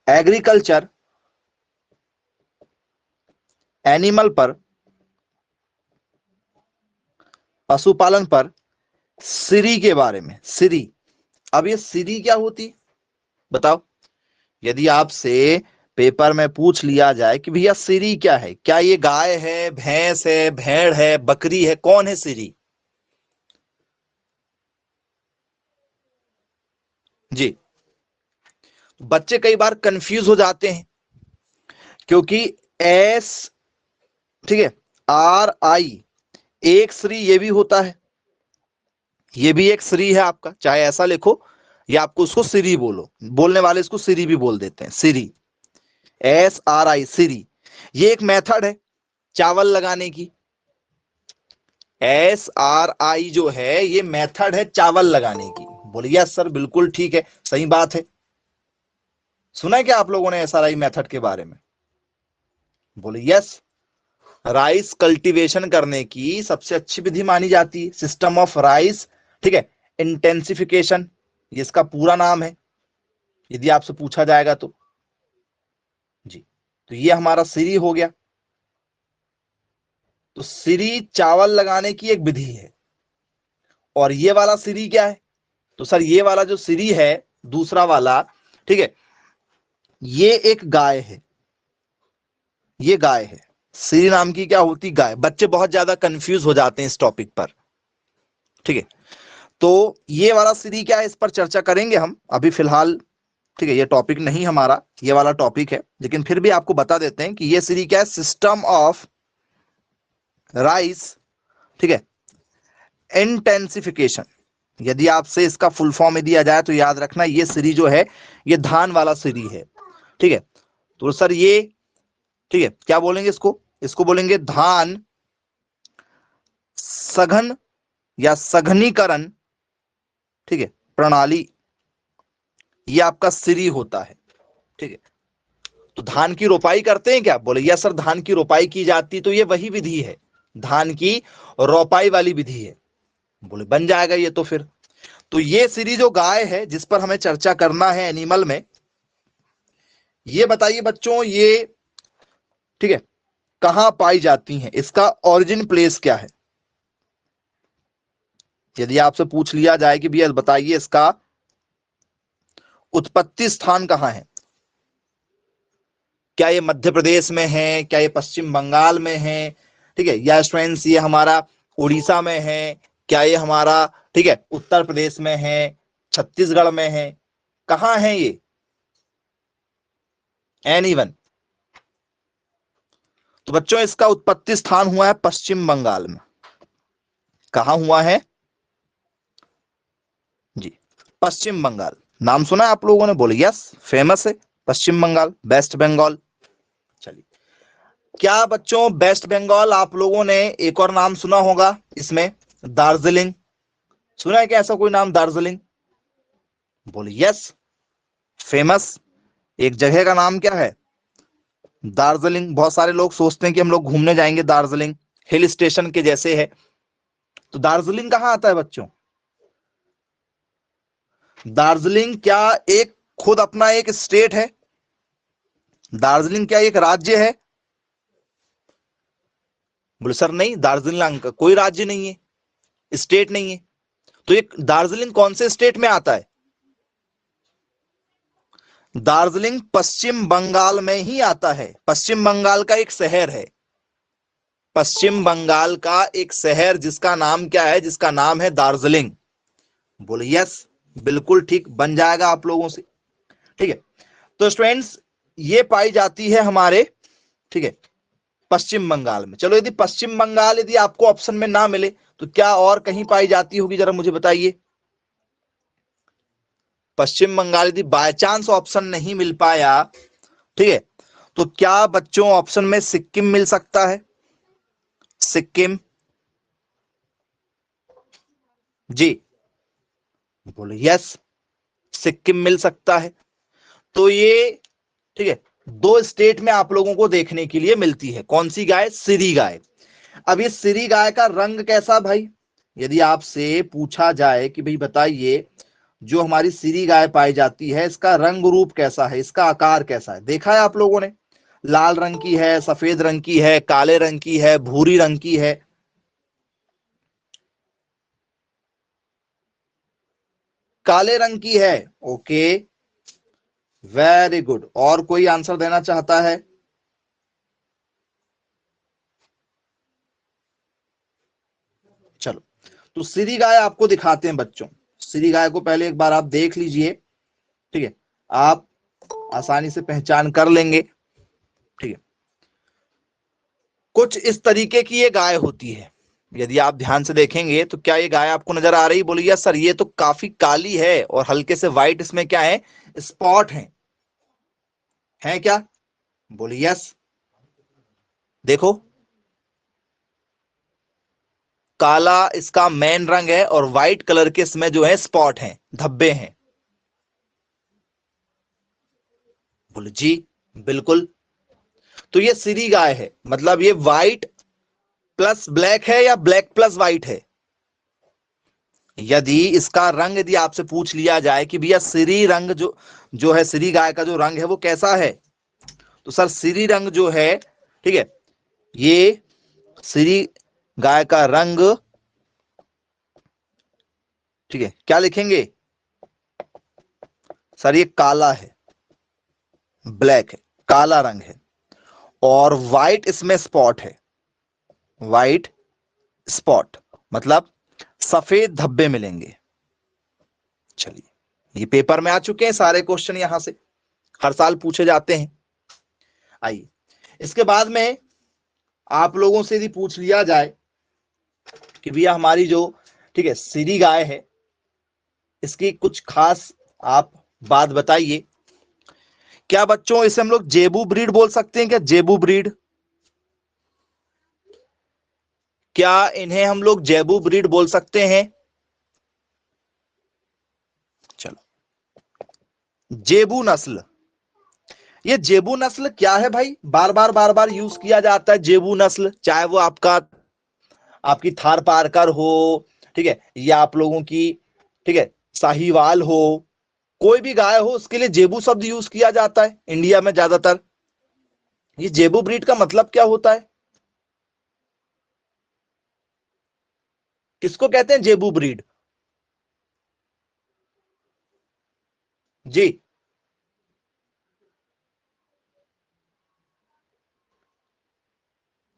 Agriculture, animal पर, पशुपालन पर, सिरी के बारे में। सिरी, अब ये सिरी क्या होती बताओ? यदि आपसे पेपर में पूछ लिया जाए कि भैया सिरी क्या है, क्या ये गाय है, भैंस है, भेड़ है, बकरी है, कौन है सिरी? जी, बच्चे कई बार कंफ्यूज हो जाते हैं क्योंकि एस, ठीक है, आर आई एक श्री ये भी होता है, ये भी एक श्री है आपका, चाहे ऐसा लिखो या आपको उसको सिरी बोलो, बोलने वाले इसको सिरी भी बोल देते हैं, सिरी, एस आर आई, सिरी। ये एक मेथड है चावल लगाने की। एस आर आई जो है ये मेथड है चावल लगाने की। बोलिए सर बिल्कुल ठीक है, सही बात है। सुना है क्या आप लोगों ने एस आर आई मेथड के बारे में? बोलिए यस। राइस कल्टीवेशन करने की सबसे अच्छी विधि मानी जाती है, सिस्टम ऑफ राइस, ठीक है, इंटेंसिफिकेशन, ये इसका पूरा नाम है यदि आपसे पूछा जाएगा तो। जी, तो ये हमारा सिरी हो गया। तो सिरी चावल लगाने की एक विधि है। और ये वाला सिरी क्या है? तो सर ये वाला जो सिरी है दूसरा वाला, ठीक है, ये एक गाय है, ये गाय है। सिरी नाम की क्या होती? गाय। बच्चे बहुत ज्यादा कंफ्यूज हो जाते हैं इस टॉपिक पर, ठीक है। तो ये वाला सिरी क्या है इस पर चर्चा करेंगे हम अभी फिलहाल, ठीक है, ये टॉपिक नहीं हमारा, ये वाला टॉपिक है, लेकिन फिर भी आपको बता देते हैं कि ये सिरी क्या है, सिस्टम ऑफ राइस, ठीक है, इंटेंसिफिकेशन। यदि आपसे इसका फुल फॉर्म में दिया जाए तो याद रखना ये सिरी जो है ये धान वाला सिरी है, ठीक है। तो सर ये, ठीक है, क्या बोलेंगे इसको? इसको बोलेंगे धान सघन या सघनीकरण, ठीक है, प्रणाली, ये आपका सिरी होता है, ठीक है। तो धान की रोपाई करते हैं क्या? बोले यस सर धान की रोपाई की जाती, तो ये वही विधि है, धान की रोपाई वाली विधि है। बोले बन जाएगा ये तो फिर। तो ये सिरी जो गाय है जिस पर हमें चर्चा करना है एनिमल में, ये बताइए बच्चों ये, ठीक है, कहां पाई जाती हैं, इसका ओरिजिन प्लेस क्या है? यदि आपसे पूछ लिया जाए कि भैया बताइए इसका उत्पत्ति स्थान कहां है, क्या ये मध्य प्रदेश में है, क्या ये पश्चिम बंगाल में है, ठीक है, या स्टूडेंट्स ये हमारा उड़ीसा में है, क्या ये हमारा, ठीक है, उत्तर प्रदेश में है, छत्तीसगढ़ में है, कहां है ये? एनीवन? तो बच्चों इसका उत्पत्ति स्थान हुआ है पश्चिम बंगाल में। कहां हुआ है जी? पश्चिम बंगाल। नाम सुना है आप लोगों ने? बोले यस, फेमस है पश्चिम बंगाल, वेस्ट बंगाल। चलिए, क्या बच्चों वेस्ट बंगाल आप लोगों ने एक और नाम सुना होगा इसमें, दार्जिलिंग? सुना है क्या ऐसा कोई नाम, दार्जिलिंग? बोले यस, फेमस एक जगह का नाम क्या है, दार्जिलिंग। बहुत सारे लोग सोचते हैं कि हम लोग घूमने जाएंगे दार्जिलिंग, हिल स्टेशन के जैसे है। तो दार्जिलिंग कहां आता है बच्चों? दार्जिलिंग क्या एक खुद अपना एक स्टेट है? दार्जिलिंग क्या एक राज्य है? बोले सर नहीं, दार्जिलिंग का कोई राज्य नहीं है, स्टेट नहीं है। तो ये दार्जिलिंग कौन से स्टेट में आता है? दार्जिलिंग पश्चिम बंगाल में ही आता है, पश्चिम बंगाल का एक शहर है, पश्चिम बंगाल का एक शहर जिसका नाम क्या है, जिसका नाम है दार्जिलिंग। बोले यस, बिल्कुल ठीक, बन जाएगा आप लोगों से, ठीक है। तो स्टूडेंट्स ये पाई जाती है हमारे, ठीक है, पश्चिम बंगाल में। चलो यदि पश्चिम बंगाल यदि आपको ऑप्शन में ना मिले तो क्या और कहीं पाई जाती होगी, जरा मुझे बताइए। पश्चिम बंगाल यदि बाय चांस ऑप्शन नहीं मिल पाया, ठीक है, तो क्या बच्चों ऑप्शन में सिक्किम मिल सकता है? सिक्किम? जी, बोले यस, सिक्किम मिल सकता है। तो ये, ठीक है, दो स्टेट में आप लोगों को देखने के लिए मिलती है। कौन सी गाय? सिरी गाय। अब ये सिरी गाय का रंग कैसा भाई? यदि आपसे पूछा जाए कि भाई बताइए जो हमारी सीरी गाय पाई जाती है, इसका रंग रूप कैसा है, इसका आकार कैसा है? देखा है आप लोगों ने? लाल रंग की है, सफेद रंग की है, काले रंग की है, भूरी रंग की है। काले रंग की है। Okay, very good. और कोई आंसर देना चाहता है? चलो, तो सीरी गाय आपको दिखाते हैं बच्चों। सीरी गाय को पहले एक बार आप देख लीजिए, ठीक है, आप आसानी से पहचान कर लेंगे। ठीक है, कुछ इस तरीके की ये गाय होती है। यदि आप ध्यान से देखेंगे तो क्या ये गाय आपको नजर आ रही? बोलिए सर, ये तो काफी काली है और हल्के से व्हाइट इसमें क्या है, स्पॉट है क्या? बोलिए यस। देखो, काला इसका मेन रंग है और व्हाइट कलर के इसमें जो है स्पॉट हैं, धब्बे हैं। बोले जी, बिल्कुल। तो ये सीरी गाय है, मतलब ये व्हाइट प्लस ब्लैक है या ब्लैक प्लस व्हाइट है? यदि इसका रंग यदि आपसे पूछ लिया जाए कि भैया सीरी रंग जो जो है, सीरी गाय का जो रंग है वो कैसा है, तो सर सीरी रंग जो है, ठीक है, ये सीरी गाय का रंग, ठीक है, क्या लिखेंगे सर? ये काला है, ब्लैक है, काला रंग है और व्हाइट इसमें स्पॉट है। व्हाइट स्पॉट मतलब सफेद धब्बे मिलेंगे। चलिए, ये पेपर में आ चुके हैं सारे क्वेश्चन, यहां से हर साल पूछे जाते हैं। आइए, इसके बाद में आप लोगों से यदि पूछ लिया जाए कि भैया हमारी जो, ठीक है, सीरी गाय है, इसकी कुछ खास आप बात बताइए। क्या बच्चों इसे हम लोग जेबू ब्रीड बोल सकते हैं क्या? जेबू ब्रीड, क्या इन्हें हम लोग जेबू ब्रीड बोल सकते हैं? चलो, जेबू नस्ल, ये जेबू नस्ल क्या है भाई? बार बार यूज किया जाता है जेबू नस्ल, चाहे वो आपकी थार पारकर हो, ठीक है, या आप लोगों की, ठीक है, साहीवाल हो, कोई भी गाय हो, उसके लिए जेबू शब्द यूज किया जाता है इंडिया में ज्यादातर। ये जेबू ब्रीड का मतलब क्या होता है? किसको कहते हैं जेबू ब्रीड? जी,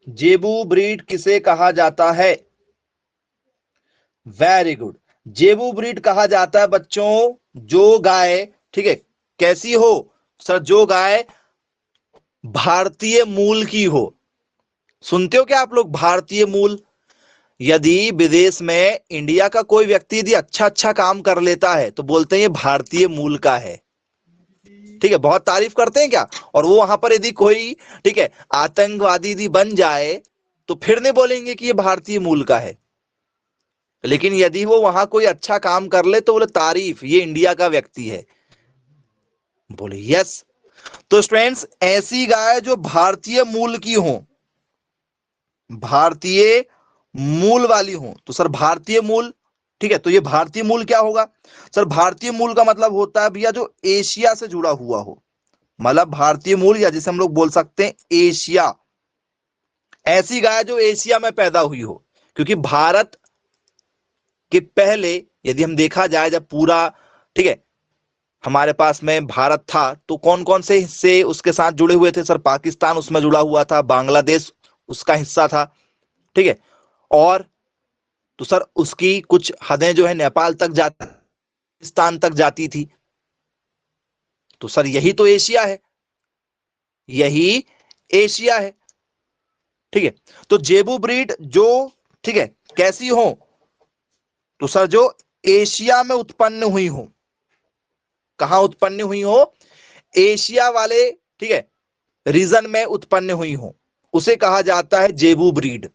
जेबू ब्रीड किसे कहा जाता है? Very good. जेबू ब्रीड कहा जाता है बच्चों जो गाय, ठीक है, कैसी हो सर? जो गाय भारतीय मूल की हो। सुनते हो क्या आप लोग, भारतीय मूल? यदि विदेश में इंडिया का कोई व्यक्ति यदि अच्छा अच्छा काम कर लेता है तो बोलते हैं ये भारतीय मूल का है। ठीक है, बहुत तारीफ करते हैं क्या? और वो वहां पर यदि कोई, ठीक है, आतंकवादी यदि बन जाए तो फिर नहीं बोलेंगे कि ये भारतीय मूल का है। लेकिन यदि वो वहां कोई अच्छा काम कर ले तो बोले तारीफ, ये इंडिया का व्यक्ति है। बोले यस। तो स्टूडेंट्स, ऐसी गाय जो भारतीय मूल की हो, भारतीय मूल वाली हो, तो सर भारतीय मूल, ठीक है, तो ये भारतीय मूल क्या होगा सर? भारतीय मूल का मतलब होता है भैया जो एशिया से जुड़ा हुआ हो, मतलब भारतीय मूल, या जिसे हम लोग बोल सकते हैं एशिया। ऐसी गाय जो एशिया में पैदा हुई हो, क्योंकि भारत के पहले यदि हम देखा जाए, जब पूरा, ठीक है, हमारे पास में भारत था तो कौन कौन से हिस्से उसके साथ जुड़े हुए थे सर? पाकिस्तान उसमें जुड़ा हुआ था, बांग्लादेश उसका हिस्सा था, ठीक है, और तो सर उसकी कुछ हदें जो है नेपाल तक जाती, पाकिस्तान तक जाती थी। तो सर यही तो एशिया है, यही एशिया है। ठीक है, तो जेबू ब्रीड जो, ठीक है, कैसी हो, तो सर जो एशिया में उत्पन्न हुई हो। कहां उत्पन्न हुई हो? एशिया वाले, ठीक है, रीजन में उत्पन्न हुई हो, उसे कहा जाता है जेबू ब्रीड।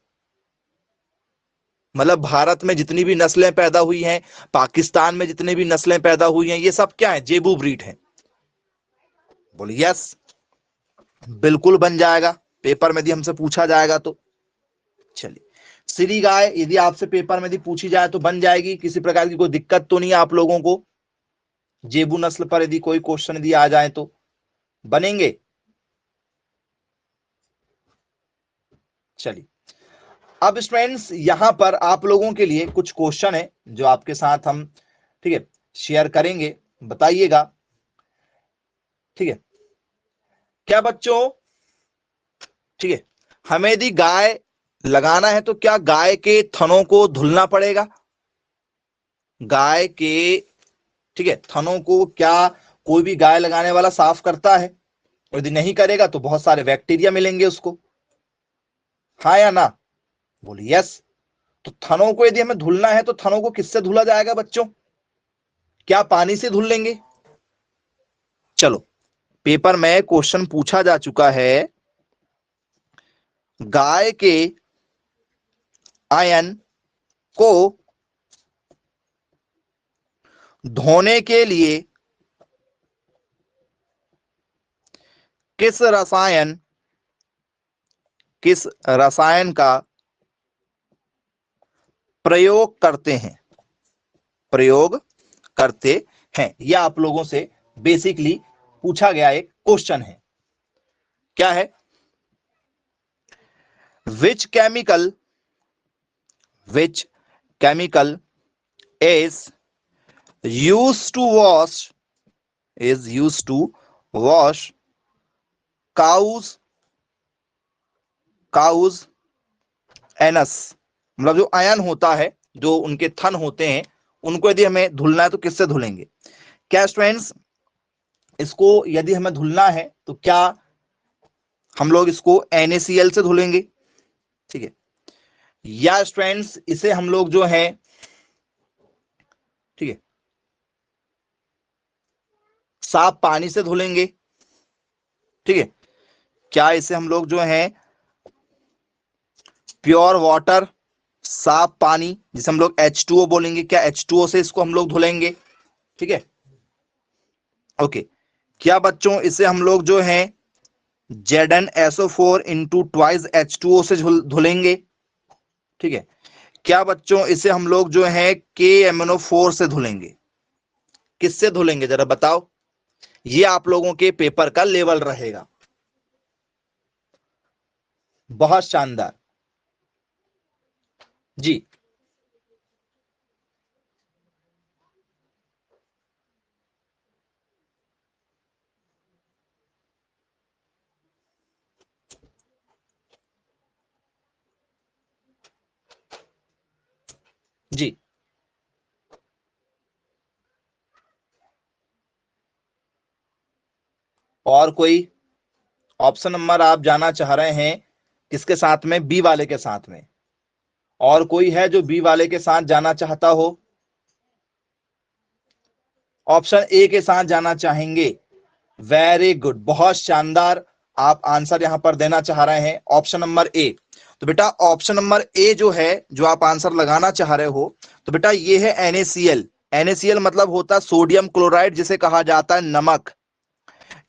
मतलब भारत में जितनी भी नस्लें पैदा हुई हैं, पाकिस्तान में जितनी भी नस्लें पैदा हुई हैं, ये सब क्या है? जेबू ब्रीड है। बोलिए यस, बिल्कुल बन जाएगा, पेपर में यदि हमसे पूछा जाएगा तो। चलिए, सीरी गाय यदि आपसे पेपर में यदि पूछी जाए तो बन जाएगी, किसी प्रकार की कोई दिक्कत तो नहीं है आप लोगों को? जेबू नस्ल पर यदि कोई क्वेश्चन यदि आ जाए तो बनेंगे। चलिए, अब स्टूडेंट्स यहां पर आप लोगों के लिए कुछ क्वेश्चन है जो आपके साथ हम, ठीक है, शेयर करेंगे, बताइएगा। ठीक है, क्या बच्चों, ठीक है, हमें यदि गाय लगाना है तो क्या गाय के थनों को धुलना पड़ेगा? गाय के, ठीक है, थनों को क्या कोई भी गाय लगाने वाला साफ करता है? और यदि नहीं करेगा तो बहुत सारे बैक्टीरिया मिलेंगे उसको, हाँ या ना? बोलिए यस। तो थनों को यदि हमें धुलना है तो थनों को किससे धुला जाएगा बच्चों? क्या पानी से धुल लेंगे? चलो, पेपर में क्वेश्चन पूछा जा चुका है, गाय के आयन को धोने के लिए किस रसायन का प्रयोग करते हैं? प्रयोग करते हैं, यह आप लोगों से बेसिकली पूछा गया एक क्वेश्चन है। क्या है? Which chemical is used to wash cows anus, मतलब जो आयन होता है, जो उनके थन होते हैं, उनको यदि हमें धुलना है तो किससे धुलेंगे? क्या स्टूडेंट्स, इसको यदि हमें धुलना है तो क्या हम लोग इसको NaCl से धुलेंगे? ठीक है, या स्टूडेंट्स इसे हम लोग जो है, ठीक है, साफ पानी से धुलेंगे? ठीक है, क्या इसे हम लोग जो है प्योर वाटर, साफ पानी जिसे हम लोग H2O बोलेंगे, क्या H2O से इसको हम लोग धुलेंगे? ठीक है, ओके। क्या बच्चों इसे हम लोग जो है ZnSO4 इंटू ट्वाइस H2O से धुलेंगे? ठीक है, क्या बच्चों इसे हम लोग जो है KMnO4 से धुलेंगे? किससे धुलेंगे जरा बताओ? ये आप लोगों के पेपर का लेवल रहेगा। बहुत शानदार जी। जी, और कोई ऑप्शन नंबर आप जाना चाह रहे हैं किसके साथ में? बी वाले के साथ में। और कोई है जो बी वाले के साथ जाना चाहता हो? ऑप्शन ए के साथ जाना चाहेंगे? वेरी गुड, बहुत शानदार, आप आंसर यहां पर देना चाह रहे हैं ऑप्शन नंबर ए। तो बेटा ऑप्शन नंबर ए जो है, जो आप आंसर लगाना चाह रहे हो, तो बेटा ये है NaCl। NaCl मतलब होता है सोडियम क्लोराइड, जिसे कहा जाता है नमक।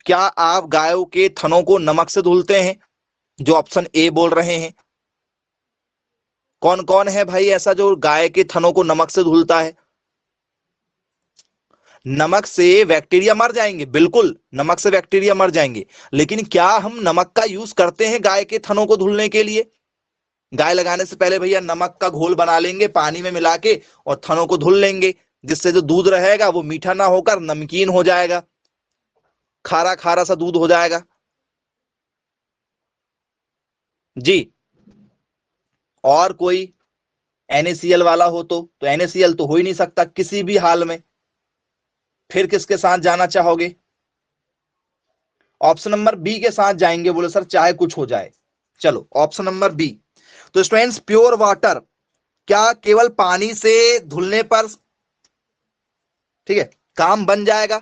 क्या आप गायों के थनों को नमक से धुलते हैं, जो ऑप्शन ए बोल रहे हैं? कौन कौन है भाई ऐसा जो गाय के थनों को नमक से धुलता है? नमक से बैक्टीरिया मर जाएंगे, बिल्कुल नमक से बैक्टीरिया मर जाएंगे, लेकिन क्या हम नमक का यूज करते हैं गाय के थनों को धुलने के लिए? गाय लगाने से पहले भैया नमक का घोल बना लेंगे पानी में मिला के और थनों को धुल लेंगे, जिससे जो दूध रहेगा वो मीठा ना होकर नमकीन हो जाएगा, खारा खारा सा दूध हो जाएगा। जी, और कोई NaCl वाला हो तो NaCl तो हो ही नहीं सकता किसी भी हाल में, फिर किसके साथ जाना चाहोगे? ऑप्शन नंबर बी के साथ जाएंगे, बोले सर चाहे कुछ हो जाए। चलो ऑप्शन नंबर बी। तो स्टूडेंट्स प्योर वाटर क्या केवल पानी से धुलने पर, ठीक है, काम बन जाएगा?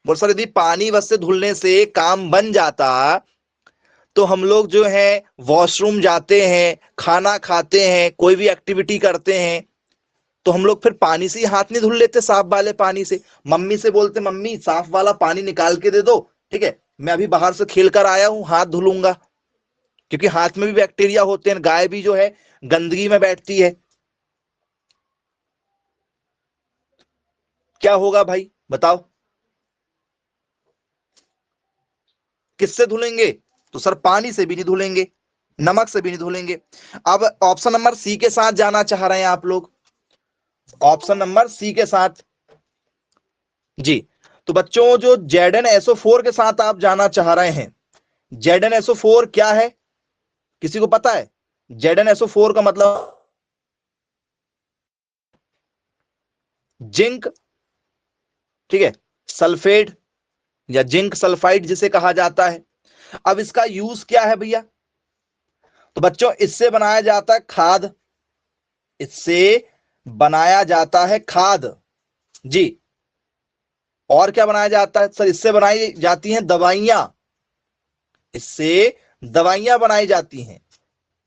बोल सर यदि पानी बस से धुलने से काम बन जाता तो हम लोग जो है वॉशरूम जाते हैं, खाना खाते हैं, कोई भी एक्टिविटी करते हैं, तो हम लोग फिर पानी से ही हाथ नहीं धुल लेते, साफ वाले पानी से? मम्मी से बोलते मम्मी साफ वाला पानी निकाल के दे दो, ठीक है, मैं अभी बाहर से खेल कर आया हूं, हाथ धुलूंगा, क्योंकि हाथ में भी बैक्टीरिया होते हैं, गाय भी जो है गंदगी में बैठती है। क्या होगा भाई बताओ, किससे धुलेंगे? तो सर पानी से भी नहीं धुलेंगे, नमक से भी नहीं धुलेंगे। अब ऑप्शन नंबर सी के साथ जाना चाह रहे हैं आप लोग, ऑप्शन नंबर सी के साथ जी। तो बच्चों जो ZnSO4 के साथ आप जाना चाह रहे हैं, ZnSO4 क्या है, किसी को पता है? ZnSO4 का मतलब जिंक, ठीक है, सल्फेट या जिंक सल्फाइड जिसे कहा जाता है। अब इसका यूज क्या है भैया? तो बच्चों इससे बनाया जाता है खाद, इससे बनाया जाता है खाद जी। और क्या बनाया जाता है सर? इससे बनाई जाती हैं दवाइयां, इससे दवाइयां बनाई जाती हैं।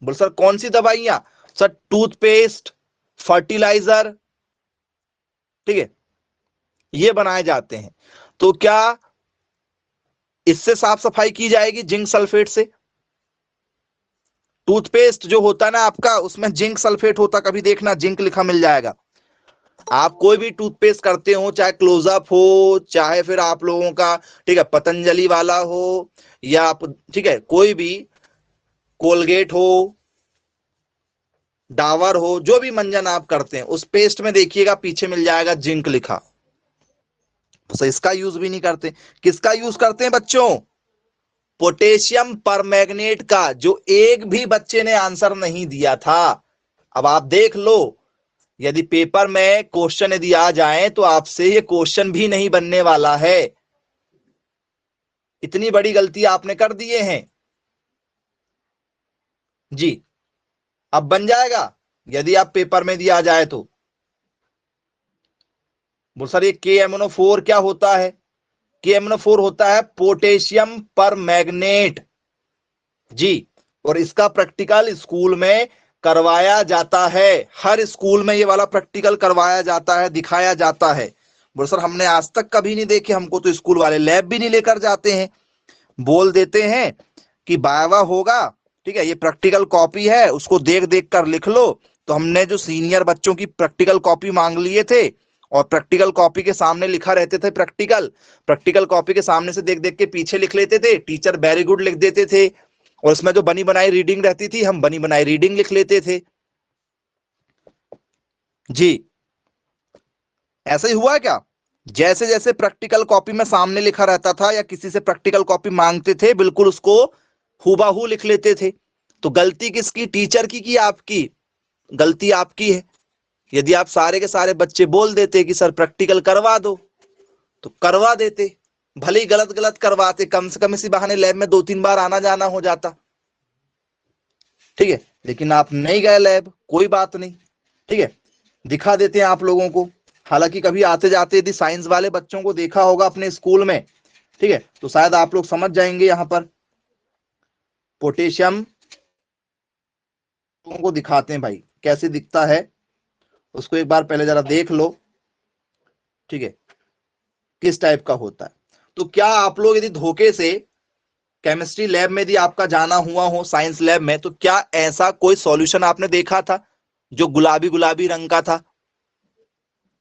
बोल सर कौन सी दवाइयां? सर टूथपेस्ट, फर्टिलाइजर, ठीक है, ये बनाए जाते हैं। तो क्या इससे साफ सफाई की जाएगी जिंक सल्फेट से? टूथपेस्ट जो होता है ना आपका, उसमें जिंक सल्फेट होता, कभी देखना जिंक लिखा मिल जाएगा। आप कोई भी टूथपेस्ट करते हो, चाहे क्लोजअप हो, चाहे फिर आप लोगों का, ठीक है, पतंजलि वाला हो, या आप, ठीक है, कोई भी कोलगेट हो, डावर हो, जो भी मंजन आप करते हैं, उस पेस्ट में देखिएगा पीछे मिल जाएगा जिंक लिखा। तो इसका यूज भी नहीं करते। किसका यूज करते हैं बच्चों? पोटेशियम परमैंगनेट का, जो एक भी बच्चे ने आंसर नहीं दिया था। अब आप देख लो, यदि पेपर में क्वेश्चन यदि आ जाए तो आपसे ये क्वेश्चन भी नहीं बनने वाला है। इतनी बड़ी गलती आपने कर दिए हैं जी। अब बन जाएगा यदि आप पेपर में दिया जाए तो। बोल सर ये KMnO4 क्या होता है? KMnO4 होता है पोटेशियम परमैंगनेट जी। और इसका प्रैक्टिकल स्कूल में करवाया जाता है, हर स्कूल में ये वाला प्रैक्टिकल करवाया जाता है, दिखाया जाता है। बोल सर हमने आज तक कभी नहीं देखे, हमको तो स्कूल वाले लैब भी नहीं लेकर जाते हैं, बोल देते हैं कि वायवा होगा, ठीक है, ये प्रैक्टिकल कॉपी है, उसको देख देख कर लिख लो। तो हमने जो सीनियर बच्चों की प्रैक्टिकल कॉपी मांग लिए थे, और प्रैक्टिकल कॉपी के सामने लिखा रहते थे प्रैक्टिकल, प्रैक्टिकल कॉपी के सामने से देख देख के पीछे लिख लेते थे, टीचर वेरी गुड लिख देते थे, और उसमें जो बनी बनाई रीडिंग रहती थी, हम बनी बनाई रीडिंग लिख लेते थे जी। ऐसा ही हुआ है क्या? जैसे जैसे प्रैक्टिकल कॉपी में सामने लिखा रहता था, या किसी से प्रैक्टिकल कॉपी मांगते थे, बिल्कुल उसको हूबहू लिख लेते थे। तो गलती किसकी? टीचर की कि आपकी? गलती आपकी है। यदि आप सारे के सारे बच्चे बोल देते कि सर प्रैक्टिकल करवा दो, तो करवा देते, भले ही गलत गलत करवाते, कम से कम इसी बहाने लैब में 2-3 बार आना जाना हो जाता, ठीक है। लेकिन आप नहीं गए लैब, कोई बात नहीं, ठीक है, दिखा देते हैं आप लोगों को। हालांकि कभी आते जाते यदि साइंस वाले बच्चों को देखा होगा अपने स्कूल में, ठीक है, तो शायद आप लोग समझ जाएंगे। यहां पर पोटेशियम को दिखाते हैं भाई, कैसे दिखता है उसको एक बार पहले जरा देख लो, ठीक है, किस टाइप का होता है। तो क्या आप लोग यदि धोखे से केमिस्ट्री लैब में यदि आपका जाना हुआ हो, साइंस लैब में, तो क्या ऐसा कोई सॉल्यूशन आपने देखा था जो गुलाबी गुलाबी रंग का था?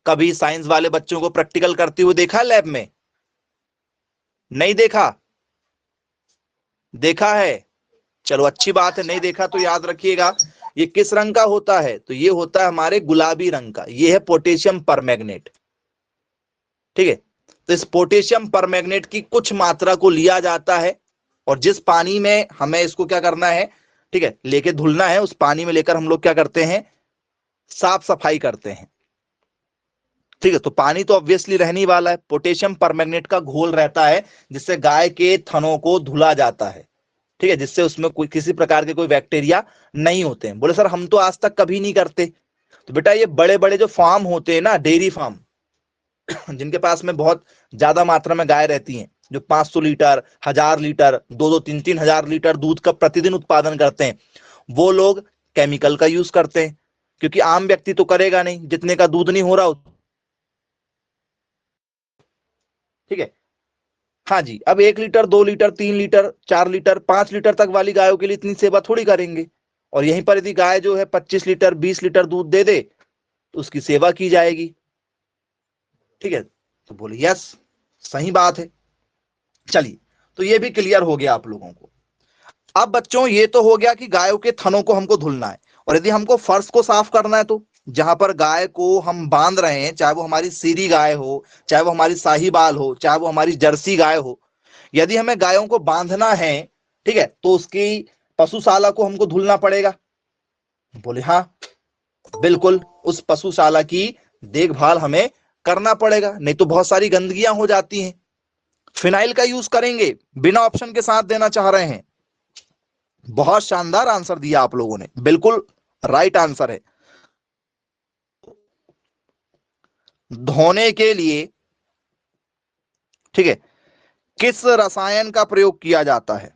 कभी साइंस वाले बच्चों को प्रैक्टिकल करते हुए देखा लैब में? नहीं देखा? देखा है? चलो अच्छी बात है, नहीं देखा तो याद रखिएगा। ये किस रंग का होता है? तो ये होता है हमारे गुलाबी रंग का, ये है पोटेशियम परमैंगनेट, ठीक है। तो इस पोटेशियम परमैंगनेट की कुछ मात्रा को लिया जाता है, और जिस पानी में हमें इसको क्या करना है, ठीक है, लेके धुलना है, उस पानी में लेकर हम लोग क्या करते हैं, साफ सफाई करते हैं, ठीक है। तो पानी तो ऑब्वियसली रहने वाला है, पोटेशियम परमैंगनेट का घोल रहता है, जिससे गाय के थनों को धुला जाता है, ठीक है, जिससे उसमें कोई किसी प्रकार के कोई बैक्टीरिया नहीं होते हैं। बोले सर हम तो आज तक कभी नहीं करते। तो बेटा ये बड़े बड़े जो फार्म होते हैं ना, डेयरी फार्म, जिनके पास में बहुत ज्यादा मात्रा में गाय रहती हैं, जो 500 लीटर, 1000 लीटर, 2-3 हजार लीटर दूध का प्रतिदिन उत्पादन करते हैं, वो लोग केमिकल का यूज करते हैं, क्योंकि आम व्यक्ति तो करेगा नहीं, जितने का दूध नहीं हो रहा, ठीक है। हाँ जी, अब 1 litre, 2 litre, 3 litre, 4 litre, 5 litre तक वाली गायों के लिए इतनी सेवा थोड़ी करेंगे। और यहीं पर यदि गाय जो है 25 लीटर, 20 लीटर दूध दे दे, तो उसकी सेवा की जाएगी, ठीक है, तो बोले यस, सही बात है। चलिए, तो ये भी क्लियर हो गया आप लोगों को। अब बच्चों ये तो हो गया कि गायों के थनों को हमको धुलना है, और यदि हमको फर्श को साफ करना है तो जहां पर गाय को हम बांध रहे हैं, चाहे वो हमारी सीरी गाय हो, चाहे वो हमारी साहीवाल हो, चाहे वो हमारी जर्सी गाय हो, यदि हमें गायों को बांधना है, ठीक है, तो उसकी पशुशाला को हमको धुलना पड़ेगा। बोले हाँ बिल्कुल, उस पशुशाला की देखभाल हमें करना पड़ेगा, नहीं तो बहुत सारी गंदगियां हो जाती हैं। फिनाइल का यूज करेंगे, बिना ऑप्शन के साथ देना चाह रहे हैं। बहुत शानदार आंसर दिया आप लोगों ने, बिल्कुल राइट आंसर है। धोने के लिए, ठीक है, किस रसायन का प्रयोग किया जाता है?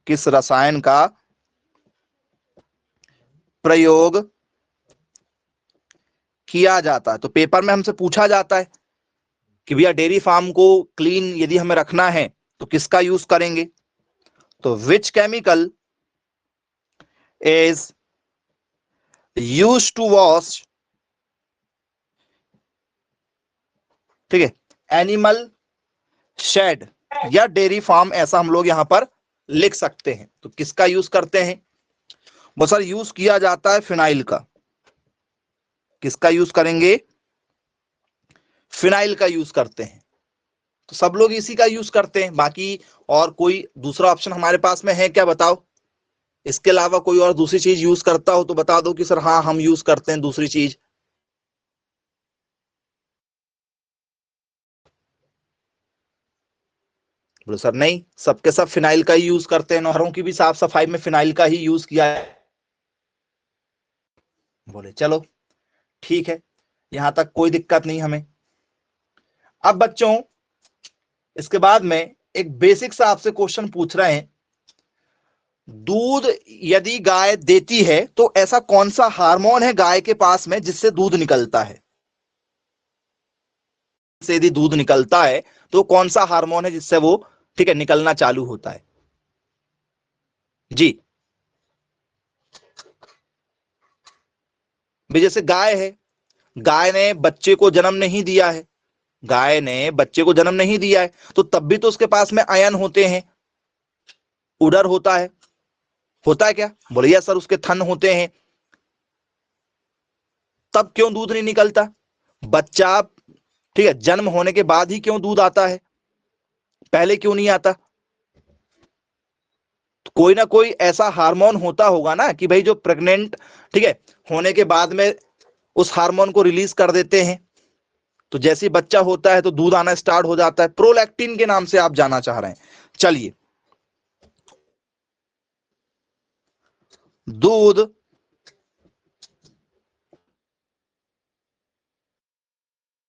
किस रसायन का प्रयोग किया जाता है? तो पेपर में हमसे पूछा जाता है कि भैया डेयरी फार्म को क्लीन यदि हमें रखना है तो किसका यूज करेंगे? तो which chemical is use to wash, ठीक है, एनिमल शेड या डेयरी फार्म, ऐसा हम लोग यहां पर लिख सकते हैं। तो किसका यूज करते हैं? वो सर यूज किया जाता है फिनाइल का। किसका यूज करेंगे? फिनाइल का यूज करते हैं। तो सब लोग इसी का यूज करते हैं, बाकी और कोई दूसरा ऑप्शन हमारे पास में है क्या, बताओ? इसके अलावा कोई और दूसरी चीज यूज करता हो तो बता दो कि सर हाँ हम यूज करते हैं दूसरी चीज। बोले सर नहीं, सबके सब फिनाइल का ही यूज करते हैं, नहरों की भी साफ सफाई में फिनाइल का ही यूज किया है। बोले चलो ठीक है, यहां तक कोई दिक्कत नहीं हमें। अब बच्चों इसके बाद में एक बेसिक सा आपसे क्वेश्चन पूछ रहे हैं, दूध यदि गाय देती है तो ऐसा कौन सा हार्मोन है गाय के पास में जिससे दूध निकलता है? से यदि दूध निकलता है तो कौन सा हार्मोन है जिससे वो, ठीक है, निकलना चालू होता है? जी, भी जैसे गाय है, गाय ने बच्चे को जन्म नहीं दिया है, गाय ने बच्चे को जन्म नहीं दिया है, तो तब भी तो उसके पास में आयन होते हैं, उदर होता है क्या? बोले यस सर, उसके थन होते हैं। तब क्यों दूध नहीं निकलता? बच्चा, ठीक है, जन्म होने के बाद ही क्यों दूध आता है, पहले क्यों नहीं आता? तो कोई ना कोई ऐसा हार्मोन होता होगा ना कि भाई जो प्रेग्नेंट, ठीक है, होने के बाद में उस हार्मोन को रिलीज कर देते हैं, तो जैसे ही बच्चा होता है तो दूध आना स्टार्ट हो जाता है, प्रोलैक्टिन के नाम से आप जाना चाह रहे हैं। चलिए, दूध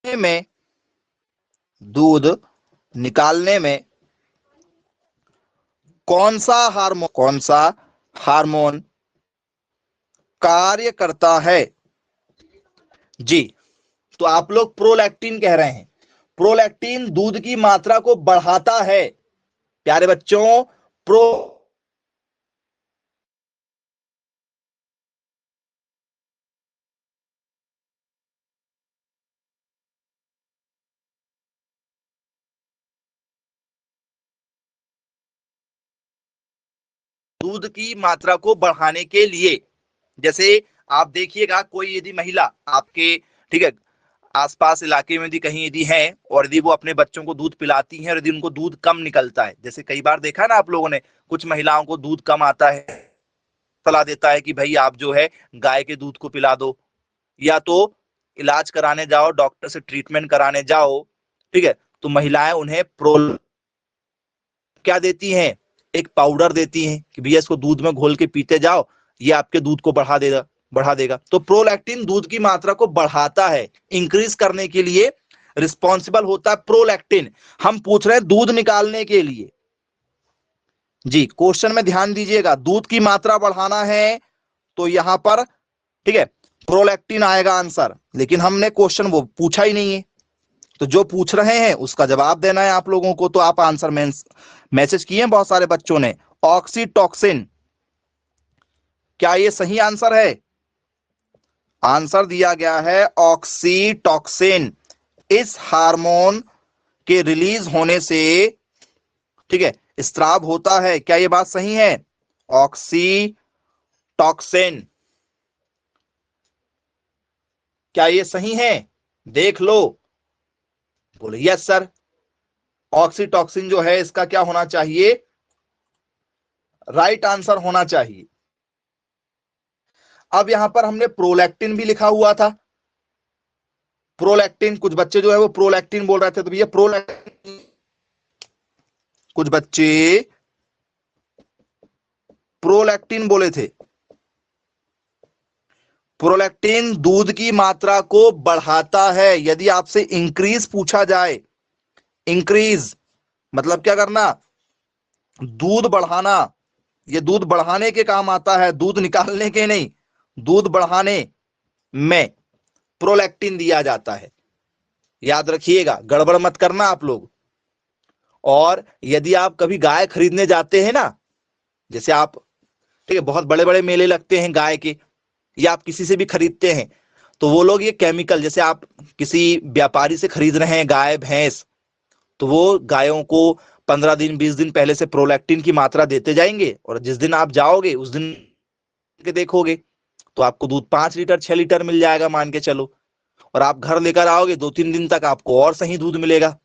में, दूध निकालने में कौन सा हार्मोन कार्य करता है? जी, तो आप लोग प्रोलैक्टिन कह रहे हैं। प्रोलैक्टिन दूध की मात्रा को बढ़ाता है प्यारे बच्चों। प्रो दूध की मात्रा को बढ़ाने के लिए, जैसे आप देखिएगा कोई यदि महिला आपके, ठीक है, आसपास इलाके में यदि कहीं यदि है और यदि वो अपने बच्चों को दूध पिलाती हैं और यदि उनको दूध कम निकलता है, जैसे कई बार देखा है ना आप लोगों ने, कुछ महिलाओं को दूध कम आता है, सलाह देता है कि भाई आप जो है गाय के दूध को पिला दो, या तो इलाज कराने जाओ, डॉक्टर से ट्रीटमेंट कराने जाओ, ठीक है, तो महिलाएं उन्हें प्रोल क्या देती हैं, एक पाउडर देती हैं कि भैया इसको दूध में घोल के पीते जाओ, ये आपके दूध को बढ़ा देगा। तो प्रोलैक्टिन दूध की मात्रा को बढ़ाता है, इंक्रीज करने के लिए रिस्पॉन्सिबल होता है प्रोलैक्टिन। हम पूछ रहे हैं दूध निकालने के लिए। जी, क्वेश्चन में ध्यान दीजिएगा, दूध की मात्रा बढ़ाना है तो यहां पर, ठीक है, प्रोलैक्टिन आएगा आंसर, लेकिन हमने क्वेश्चन वो पूछा ही नहीं है, तो जो पूछ रहे हैं उसका जवाब देना है आप लोगों को। तो आप आंसर मैसेज किए हैं बहुत सारे बच्चों ने, ऑक्सीटॉक्सिन, क्या ये सही आंसर है? आंसर दिया गया है ऑक्सीटॉक्सिन। इस हार्मोन के रिलीज होने से, ठीक है, स्त्राव होता है। क्या ये बात सही है? ऑक्सीटॉक्सिन, क्या ये सही है? देख लो। बोले यस सर। ऑक्सीटॉक्सिन जो है इसका क्या होना चाहिए? राइट आंसर होना चाहिए। अब यहां पर हमने प्रोलैक्टिन भी लिखा हुआ था। प्रोलैक्टिन, कुछ बच्चे जो है वो प्रोलैक्टिन बोल रहे थे, तो भैया प्रोलैक्टिन, कुछ बच्चे प्रोलैक्टिन बोले थे। प्रोलैक्टिन दूध की मात्रा को बढ़ाता है। यदि आपसे इंक्रीज पूछा जाए, इंक्रीज मतलब क्या करना? दूध बढ़ाना। ये दूध बढ़ाने के काम आता है, दूध निकालने के नहीं। दूध बढ़ाने में प्रोलैक्टिन दिया जाता है। याद रखिएगा, गड़बड़ मत करना आप लोग। और यदि आप कभी गाय खरीदने जाते हैं ना, जैसे आप, ठीक है, बहुत बड़े बड़े मेले लगते हैं गाय के, या आप किसी से भी खरीदते हैं, तो वो लोग ये केमिकल, जैसे आप किसी व्यापारी से खरीद रहे हैं गाय भैंस, तो वो गायों को 15 दिन 20 दिन पहले से प्रोलैक्टिन की मात्रा देते जाएंगे, और जिस दिन आप जाओगे उस दिन के देखोगे तो आपको दूध 5 लीटर 6 लीटर मिल जाएगा, मान के चलो। और आप घर लेकर आओगे 2-3 दिन तक आपको और सही दूध मिलेगा।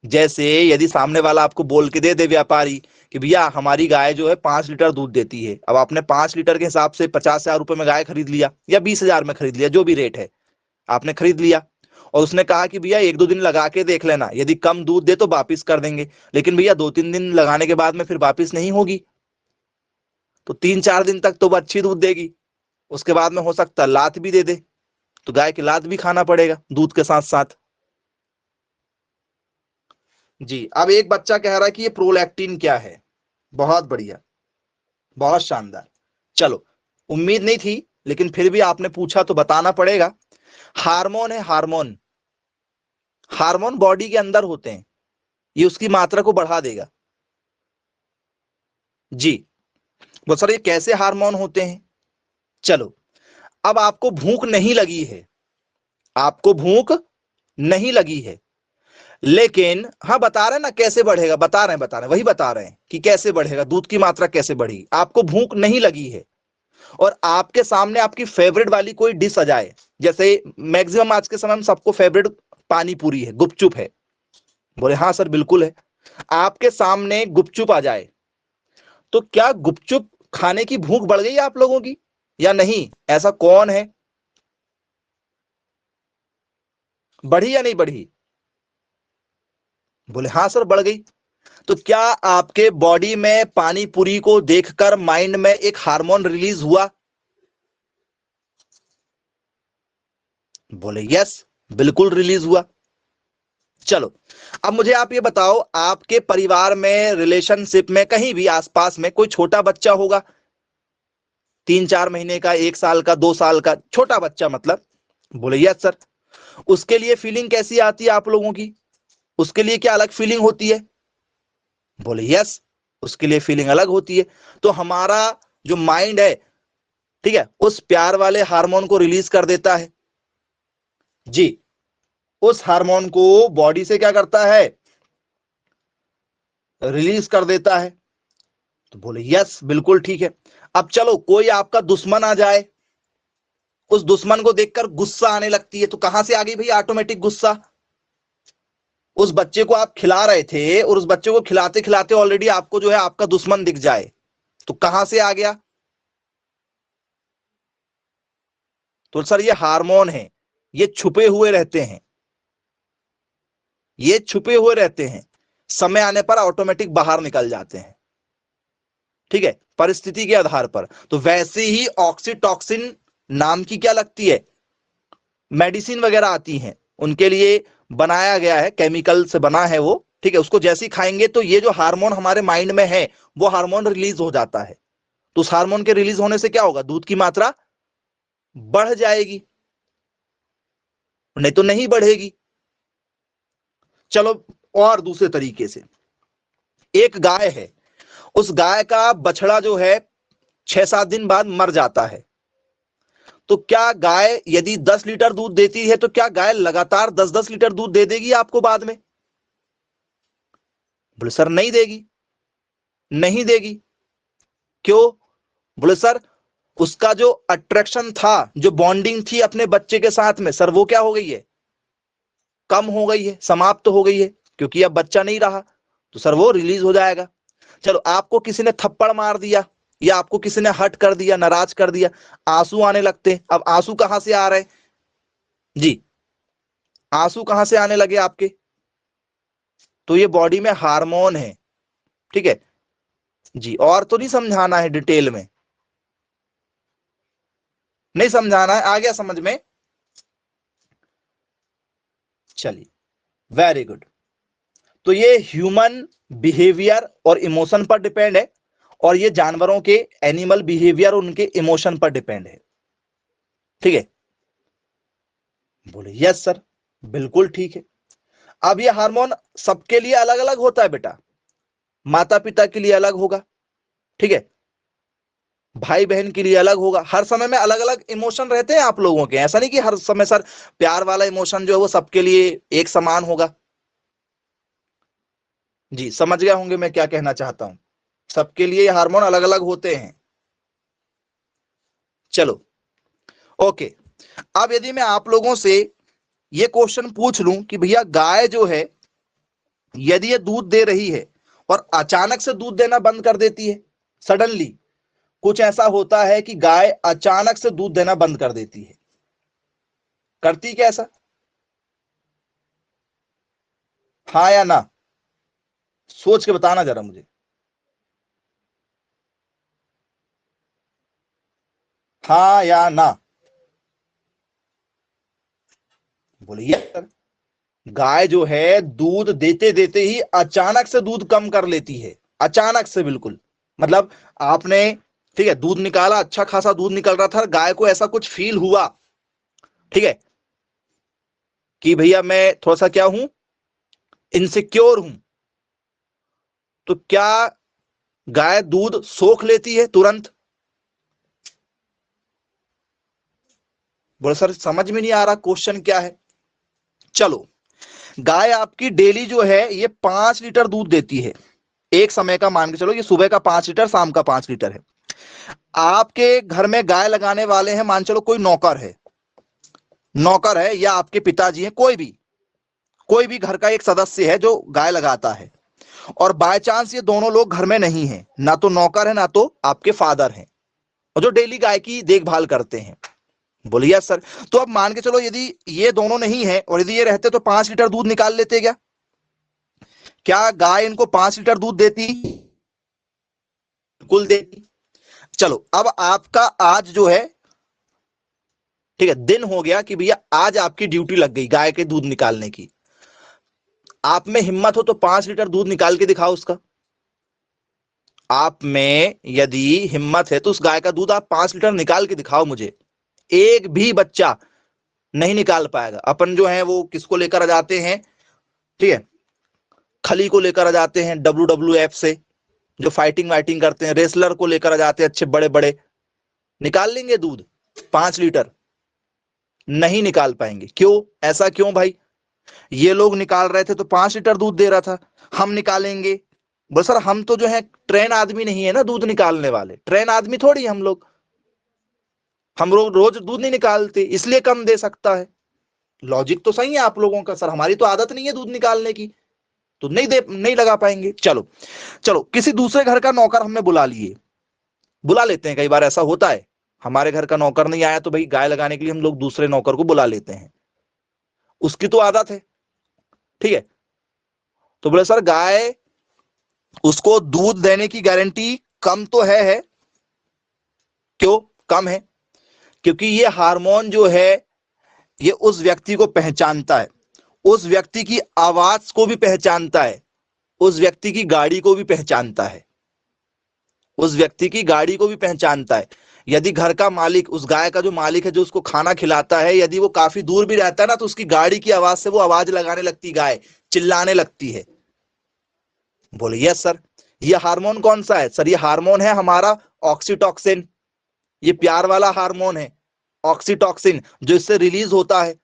जैसे यदि सामने वाला आपको बोल के दे व्यापारी कि भैया हमारी गाय जो है 5 लीटर दूध देती है, अब आपने 5 लीटर के हिसाब से 50,000 रुपए में गाय खरीद लिया या 20,000 में खरीद लिया, जो भी रेट है आपने खरीद लिया, और उसने कहा कि भैया 1-2 दिन लगा के देख लेना, यदि कम दूध दे तो वापिस कर देंगे। लेकिन भैया 2-3 दिन लगाने के बाद में फिर वापिस नहीं होगी, तो 3-4 दिन तक तो वो अच्छी दूध देगी, उसके बाद में हो सकता है लात भी दे दे, तो गाय की लात भी खाना पड़ेगा दूध के साथ साथ। जी, अब एक बच्चा कह रहा है कि ये प्रोलैक्टिन क्या है। बहुत बढ़िया, बहुत शानदार। चलो, उम्मीद नहीं थी लेकिन फिर भी आपने पूछा तो बताना पड़ेगा। हार्मोन है, हार्मोन। हार्मोन बॉडी के अंदर होते हैं, ये उसकी मात्रा को बढ़ा देगा। जी, वो सर ये कैसे हार्मोन होते हैं? चलो, अब आपको भूख नहीं लगी है, आपको भूख नहीं लगी है, लेकिन हाँ बता रहे हैं ना कैसे बढ़ेगा, बता रहे हैं वही बता रहे हैं कि कैसे बढ़ेगा, दूध की मात्रा कैसे बढ़ेगी। आपको भूख नहीं लगी है और आपके सामने आपकी फेवरेट वाली कोई डिश आ जाए, जैसे मैक्सिमम आज के समय में सबको फेवरेट पानी पूरी है, गुपचुप है। बोले हाँ सर बिल्कुल है। आपके सामने गुपचुप आ जाए तो क्या गुपचुप खाने की भूख बढ़ गई आप लोगों की या नहीं? ऐसा कौन है? बढ़ी या नहीं बढ़ी? बोले हाँ सर बढ़ गई। तो क्या आपके बॉडी में पानी पूरी को देखकर माइंड में एक हार्मोन रिलीज हुआ? बोले यस, बिल्कुल रिलीज हुआ। चलो, अब मुझे आप ये बताओ, आपके परिवार में, रिलेशनशिप में, कहीं भी आसपास में कोई छोटा बच्चा होगा, 3-4 महीने का, 1 साल का, 2 साल का छोटा बच्चा मतलब? बोले यस सर। उसके लिए फीलिंग कैसी आती है आप लोगों की? उसके लिए क्या अलग फीलिंग होती है? बोले यस, उसके लिए फीलिंग अलग होती है। तो हमारा जो माइंड है, ठीक है, उस प्यार वाले हार्मोन को रिलीज कर देता है। जी, उस हार्मोन को बॉडी से क्या करता है? रिलीज कर देता है। तो बोले यस, बिल्कुल ठीक है। अब चलो, कोई आपका दुश्मन आ जाए, उस दुश्मन को देखकर गुस्सा आने लगती है, तो कहां से आ गई भाई ऑटोमेटिक गुस्सा? उस बच्चे को आप खिला रहे थे और उस बच्चे को खिलाते खिलाते ऑलरेडी आपको जो है आपका दुश्मन दिख जाए, तो कहां से आ गया? तो सर ये हार्मोन है, ये छुपे हुए रहते हैं, ये छुपे हुए रहते हैं, समय आने पर ऑटोमेटिक बाहर निकल जाते हैं, ठीक है, परिस्थिति के आधार पर। तो वैसे ही ऑक्सीटॉक्सिन नाम की क्या लगती है, मेडिसिन वगैरह आती हैं, उनके लिए बनाया गया है, केमिकल से बना है वो, ठीक है, उसको जैसे ही खाएंगे तो ये जो हार्मोन हमारे माइंड में है वो हार्मोन रिलीज हो जाता है। तो उस हार्मोन के रिलीज होने से क्या होगा? दूध की मात्रा बढ़ जाएगी, नहीं तो नहीं बढ़ेगी। चलो, और दूसरे तरीके से, एक गाय है, उस गाय का बछड़ा जो है 6-7 दिन बाद मर जाता है, तो क्या गाय यदि 10 लीटर दूध देती है तो क्या गाय लगातार 10-10 लीटर दूध दे देगी आपको बाद में? बोले सर नहीं देगी, नहीं देगी। क्यों? बोले सर उसका जो अट्रैक्शन था, जो बॉन्डिंग थी अपने बच्चे के साथ में, सर वो क्या हो गई है? कम हो गई है, समाप्त हो गई है, क्योंकि अब बच्चा नहीं रहा, तो सर वो रिलीज हो जाएगा। चलो आपको किसी ने थप्पड़ मार दिया या आपको किसी ने हट कर दिया, नाराज कर दिया, आंसू आने लगते हैं। अब आंसू कहां से आ रहे हैं जी? आंसू कहां से आने लगे आपके? तो ये बॉडी में हार्मोन है, ठीक है जी। और तो नहीं समझाना है डिटेल में, नहीं समझाना है, आ गया समझ में? चलिए वेरी गुड। तो ये ह्यूमन बिहेवियर और इमोशन पर डिपेंड है, और ये जानवरों के एनिमल बिहेवियर और उनके इमोशन पर डिपेंड है, ठीक है? बोले यस सर, बिल्कुल ठीक है। अब ये हार्मोन सबके लिए अलग अलग होता है बेटा, माता पिता के लिए अलग होगा, ठीक है, भाई बहन के लिए अलग होगा। हर समय में अलग अलग इमोशन रहते हैं आप लोगों के, ऐसा नहीं कि हर समय सर प्यार वाला इमोशन जो है वो सबके लिए एक समान होगा। जी समझ गए होंगे मैं क्या कहना चाहता हूं, सबके लिए हार्मोन अलग अलग होते हैं। चलो ओके, अब यदि मैं आप लोगों से ये क्वेश्चन पूछ लूं कि भैया गाय जो है यदि ये दूध दे रही है और अचानक से दूध देना बंद कर देती है, सडनली कुछ ऐसा होता है कि गाय अचानक से दूध देना बंद कर देती है, करती क्या ऐसा? हाँ या ना? सोच के बताना जरा मुझे, हाँ या ना? बोलिए सर। गाय जो है दूध देते देते ही अचानक से दूध कम कर लेती है, अचानक से बिल्कुल। मतलब आपने, ठीक है, दूध निकाला, अच्छा खासा दूध निकल रहा था, गाय को ऐसा कुछ फील हुआ, ठीक है, कि भैया मैं थोड़ा सा क्या हूं, इनसिक्योर हूं, तो क्या गाय दूध सोख लेती है तुरंत? बोले सर समझ में नहीं आ रहा क्वेश्चन क्या है। चलो, गाय आपकी डेली जो है ये 5 लीटर दूध देती है, एक समय का मान के चलो, ये सुबह का 5 लीटर, शाम का 5 लीटर है। आपके घर में गाय लगाने वाले हैं, मान चलो कोई नौकर है, नौकर है या आपके पिताजी हैं, कोई भी घर का एक सदस्य है जो गाय लगाता है, और बाय चांस ये दोनों लोग घर में नहीं है, ना तो नौकर है ना तो आपके फादर हैं, और जो डेली गाय की देखभाल करते हैं। बोलिए सर। तो अब मान के चलो यदि ये दोनों नहीं है और यदि ये रहते तो 5 लीटर दूध निकाल लेते क्या? क्या गाय इनको 5 लीटर दूध देती? बिल्कुल देती। चलो अब आपका आज जो है, ठीक है, दिन हो गया कि भैया आज आपकी ड्यूटी लग गई गाय के दूध निकालने की। आप में हिम्मत हो तो 5 लीटर दूध निकाल के दिखाओ उसका। आप में यदि हिम्मत है तो उस गाय का दूध आप 5 लीटर निकाल के दिखाओ मुझे। एक भी बच्चा नहीं निकाल पाएगा। अपन जो है वो किसको लेकर आ जाते हैं, ठीक है, खली को लेकर आ जाते हैं WWF से, जो फाइटिंग वाइटिंग करते हैं, रेसलर को लेकर आ जाते हैं अच्छे बड़े बड़े, निकाल लेंगे दूध 5 लीटर? नहीं निकाल पाएंगे। क्यों? ऐसा क्यों भाई? ये लोग निकाल रहे थे तो 5 लीटर दूध दे रहा था, हम निकालेंगे? बोल सर हम तो जो है ट्रेन आदमी नहीं है ना दूध निकालने वाले, ट्रेन आदमी थोड़ी हम लोग रोज दूध नहीं निकालते इसलिए कम दे सकता है। लॉजिक तो सही है आप लोगों का, सर हमारी तो आदत नहीं है दूध निकालने की, तो नहीं लगा पाएंगे। चलो चलो, किसी दूसरे घर का नौकर हमने बुला लेते हैं, कई बार ऐसा होता है, हमारे घर का नौकर नहीं आया तो भाई गाय लगाने के लिए हम लोग दूसरे नौकर को बुला लेते हैं, उसकी तो आदत है, ठीक है। तो बोले सर गाय, उसको दूध देने की गारंटी कम तो है। क्यों कम है? क्योंकि ये हार्मोन जो है ये उस व्यक्ति को पहचानता है, उस व्यक्ति की आवाज को भी पहचानता है, उस व्यक्ति की गाड़ी को भी पहचानता है, उस व्यक्ति की गाड़ी को भी पहचानता है। यदि घर का मालिक, उस गाय का जो मालिक है जो उसको खाना खिलाता है, यदि वो काफी दूर भी रहता है ना तो उसकी गाड़ी की आवाज से वो आवाज लगाने लगती, गाय चिल्लाने लगती है। बोले यस सर। ये हार्मोन कौन सा है? सर ये हार्मोन है हमारा ऑक्सीटॉक्सिन, ये प्यार वाला हार्मोन है। ऑक्सीटॉक्सिन जो इससे रिलीज होता है।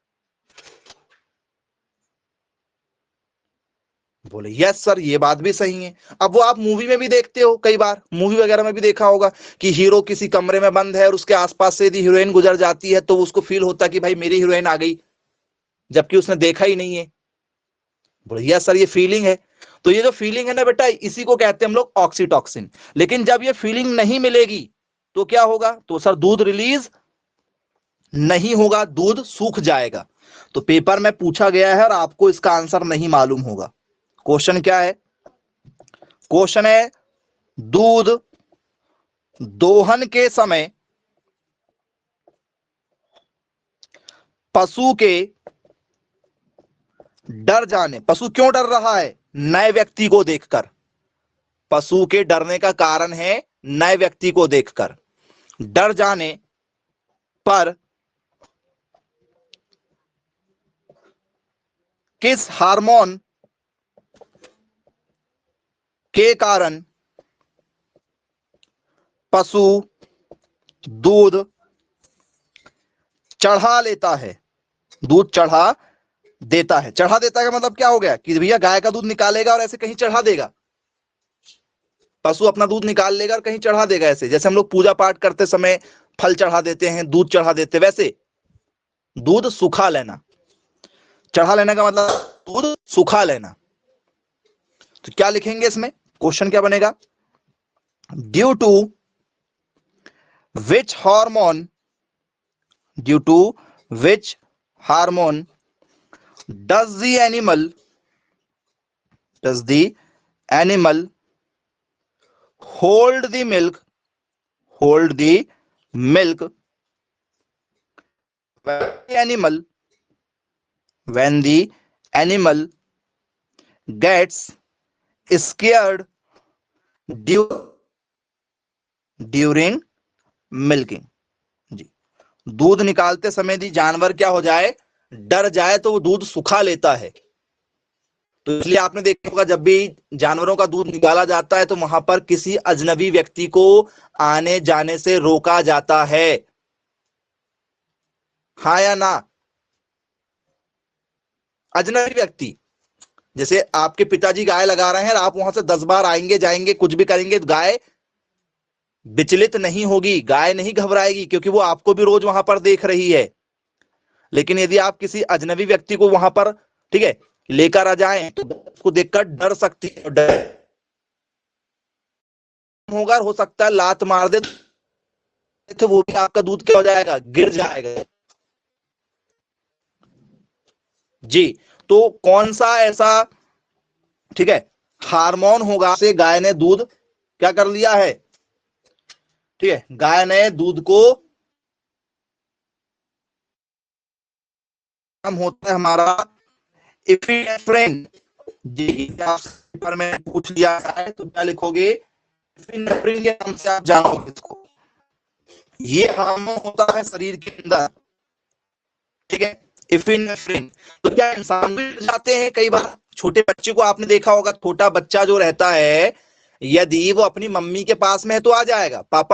बोले यस सर, ये बात भी सही है। अब वो आप मूवी में भी देखते हो, कई बार मूवी वगैरह में भी देखा होगा कि हीरो किसी कमरे में बंद है और उसके आसपास से यदि हीरोइन गुजर जाती है तो उसको फील होता है कि भाई मेरी हीरोइन आ गई, जबकि उसने देखा ही नहीं है। बोले यस सर, ये फीलिंग है। तो ये जो फीलिंग है ना बेटा, इसी को कहते हैं हम लोग ऑक्सीटॉक्सिन। लेकिन जब ये फीलिंग नहीं मिलेगी तो क्या होगा? तो सर दूध रिलीज नहीं होगा, दूध सूख जाएगा। तो पेपर में पूछा गया है और आपको इसका आंसर नहीं मालूम होगा। क्वेश्चन क्या है? क्वेश्चन है दूध दोहन के समय पशु के डर जाने, पशु क्यों डर रहा है? नए व्यक्ति को देखकर। पशु के डरने का कारण है नए व्यक्ति को देखकर। डर जाने पर किस हार्मोन के कारण पशु दूध चढ़ा लेता है? दूध चढ़ा देता है। चढ़ा देता है का मतलब क्या हो गया कि भैया गाय का दूध निकालेगा और ऐसे कहीं चढ़ा देगा। पशु अपना दूध निकाल लेगा और कहीं चढ़ा देगा, ऐसे जैसे हम लोग पूजा पाठ करते समय फल चढ़ा देते हैं, दूध चढ़ा देते हैं, वैसे दूध सुखा लेना। चढ़ा लेने का मतलब दूध सुखा लेना। तो क्या लिखेंगे इसमें? क्वेश्चन क्या बनेगा? Due to which hormone, due to which hormone does the animal hold the milk when the animal gets scared during milking? जी, दूध निकालते समय यदि जानवर क्या हो जाए? डर जाए तो वो दूध सुखा लेता है। तो इसलिए आपने देखा होगा जब भी जानवरों का दूध निकाला जाता है तो वहां पर किसी अजनबी व्यक्ति को आने जाने से रोका जाता है। हाँ या ना? अजनबी व्यक्ति, जैसे आपके पिताजी गाय लगा रहे हैं और आप वहां से 10 बार आएंगे जाएंगे कुछ भी करेंगे, गाय विचलित नहीं होगी, गाय नहीं घबराएगी, क्योंकि वो आपको भी रोज वहां पर देख रही है। लेकिन यदि आप किसी अजनबी व्यक्ति को वहां पर, ठीक है, लेकर आ जाएं तो उसको देखकर डर सकती है, डर होगा, हो सकता है लात मार दे तो वो भी आपका दूध क्या हो जाएगा? गिर जाएगा। जी, तो कौन सा ऐसा, ठीक है, हार्मोन होगा से गाय ने दूध क्या कर लिया है? ठीक है, गाय ने दूध को, हम होता है हमारा एपिनेफ्रिन। जी, पर मैं पूछ लिया है तो क्या लिखोगे? एपिनेफ्रिन के नाम से आप जानोगे इसको। ये हार्मोन होता है शरीर के अंदर, ठीक है, एपिनेफ्रिन। तो क्या इंसान भी जाते हैं? कई बार छोटे बच्चे को आपने देखा होगा, छोटा बच्चा जो रहता है यदि वो अपनी मम्मी के पास में है तो आ जाएगा, पापा